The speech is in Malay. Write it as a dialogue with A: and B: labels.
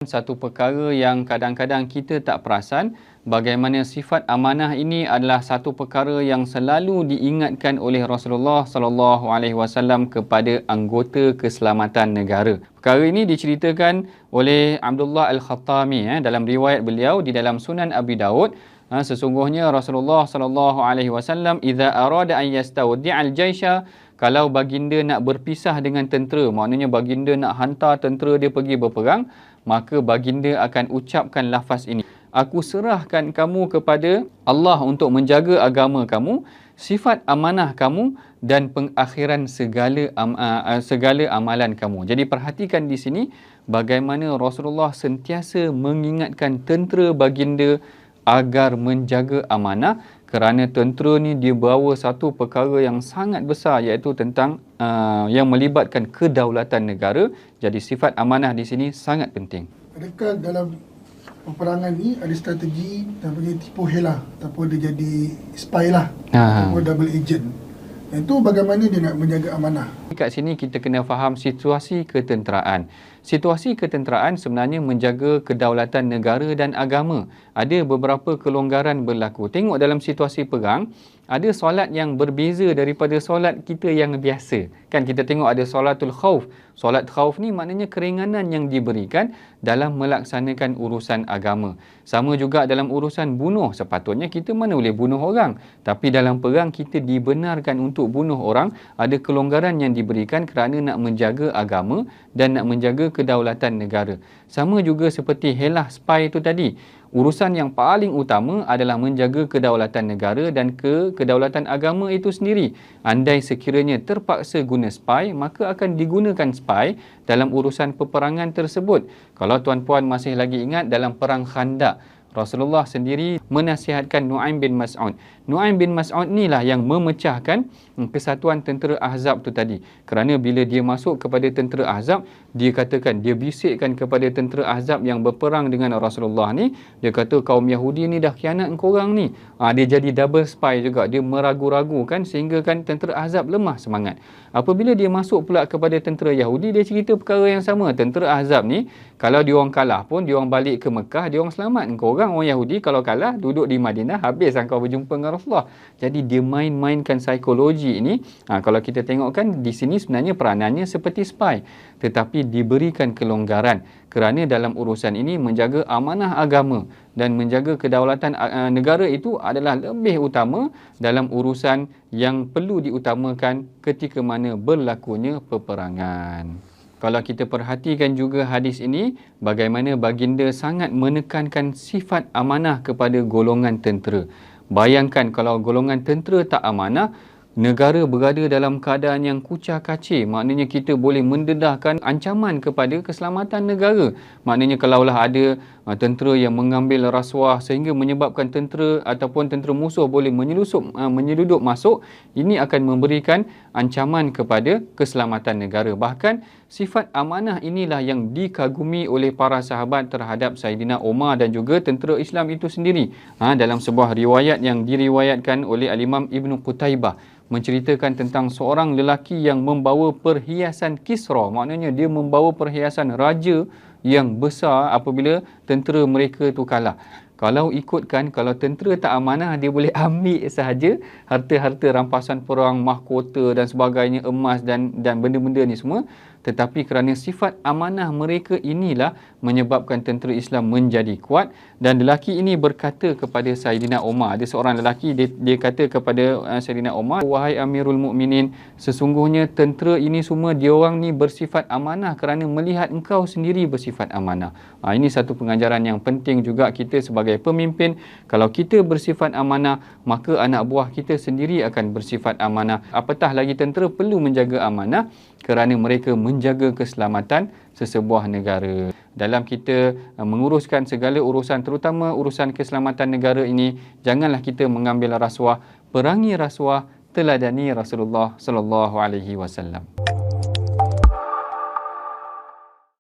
A: Satu perkara yang kadang-kadang kita tak perasan, bagaimana sifat amanah ini adalah satu perkara yang selalu diingatkan oleh Rasulullah sallallahu alaihi wasallam kepada anggota keselamatan negara. Perkara ini diceritakan oleh Abdullah Al-Khattami dalam riwayat beliau di dalam Sunan Abi Daud. Sesungguhnya Rasulullah sallallahu alaihi wasallam idza arada an yastawdi'al jaisha, kalau baginda nak berpisah dengan tentera, maknanya baginda nak hantar tentera dia pergi berperang, maka baginda akan ucapkan lafaz ini: aku serahkan kamu kepada Allah untuk menjaga agama kamu, sifat amanah kamu dan pengakhiran segala amalan kamu. Jadi perhatikan di sini bagaimana Rasulullah sentiasa mengingatkan tentera baginda agar menjaga amanah, kerana tentera ni dia bawa satu perkara yang sangat besar, iaitu tentang yang melibatkan kedaulatan negara. Jadi sifat amanah di sini sangat penting.
B: Adakah dalam peperangan ni ada strategi namanya tipu helah, ataupun dia jadi spy lah, ataupun double agent? Itu bagaimana dia nak menjaga amanah?
A: Kat sini kita kena faham situasi ketenteraan. Situasi ketenteraan sebenarnya menjaga kedaulatan negara dan agama. Ada beberapa kelonggaran berlaku. Tengok dalam situasi perang, ada solat yang berbeza daripada solat kita yang biasa. Kan kita tengok ada solatul khauf. Solat khauf ni maknanya keringanan yang diberikan dalam melaksanakan urusan agama. Sama juga dalam urusan bunuh. Sepatutnya kita mana boleh bunuh orang. Tapi dalam perang kita dibenarkan untuk bunuh orang. Ada kelonggaran yang diberikan kerana nak menjaga agama dan nak menjaga kedaulatan negara. Sama juga seperti helah spy itu tadi. Urusan yang paling utama adalah menjaga kedaulatan negara dan kedaulatan agama itu sendiri. Andai sekiranya terpaksa guna spy, maka akan digunakan spy dalam urusan peperangan tersebut. Kalau tuan-puan masih lagi ingat dalam perang Khandaq, Rasulullah sendiri menasihatkan Nu'aim bin Mas'ud. Nu'aim bin Mas'ud inilah yang memecahkan kesatuan tentera Ahzab tu tadi. Kerana bila dia masuk kepada tentera Ahzab, dia katakan, dia bisikkan kepada tentera Ahzab yang berperang dengan Rasulullah ni, dia kata kaum Yahudi ni dah khianat korang ni. Dia jadi double spy juga. Dia meragu-ragukan sehingga kan tentera Ahzab lemah semangat. Apabila dia masuk pula kepada tentera Yahudi, dia cerita perkara yang sama. Tentera Ahzab ni, kalau diorang kalah pun, diorang balik ke Mekah, diorang selamat. Orang Yahudi kalau kalah, duduk di Madinah, habis engkau berjumpa dengan Rasulullah. Jadi dia main-mainkan psikologi ini. Kalau kita tengok kan, di sini sebenarnya peranannya seperti spy. Tetapi diberikan kelonggaran. Kerana dalam urusan ini menjaga amanah agama dan menjaga kedaulatan negara itu adalah lebih utama dalam urusan yang perlu diutamakan ketika mana berlakunya peperangan. Kalau kita perhatikan juga hadis ini, bagaimana baginda sangat menekankan sifat amanah kepada golongan tentera. Bayangkan kalau golongan tentera tak amanah, negara berada dalam keadaan yang kucar-kacir. Maknanya kita boleh mendedahkan ancaman kepada keselamatan negara. Maknanya kalaulah ada tentera yang mengambil rasuah sehingga menyebabkan tentera ataupun tentera musuh boleh menyeluduk masuk, ini akan memberikan ancaman kepada keselamatan negara. Bahkan sifat amanah inilah yang dikagumi oleh para sahabat terhadap Saidina Umar dan juga tentera Islam itu sendiri. Dalam sebuah riwayat yang diriwayatkan oleh Al-Imam Ibn Qutaibah, menceritakan tentang seorang lelaki yang membawa perhiasan Kisra. Maknanya dia membawa perhiasan raja yang besar apabila tentera mereka tu kalah. Kalau ikutkan, kalau tentera tak amanah, dia boleh ambil sahaja harta-harta rampasan perang, mahkota dan sebagainya, emas dan benda-benda ni semua. Tetapi kerana sifat amanah mereka inilah menyebabkan tentera Islam menjadi kuat. Dan lelaki ini berkata kepada Saidina Umar, ada seorang lelaki, dia kata kepada Saidina Umar, wahai Amirul Mukminin, sesungguhnya tentera ini semua diorang ni bersifat amanah kerana melihat engkau sendiri bersifat amanah. Ini satu pengajaran yang penting juga kita sebagai pemimpin. Kalau kita bersifat amanah, maka anak buah kita sendiri akan bersifat amanah. Apatah lagi tentera perlu menjaga amanah kerana mereka menjaga keselamatan sesebuah negara. Dalam kita menguruskan segala urusan, terutama urusan keselamatan negara ini, janganlah kita mengambil rasuah. Perangi rasuah, teladani Rasulullah sallallahu alaihi wasallam.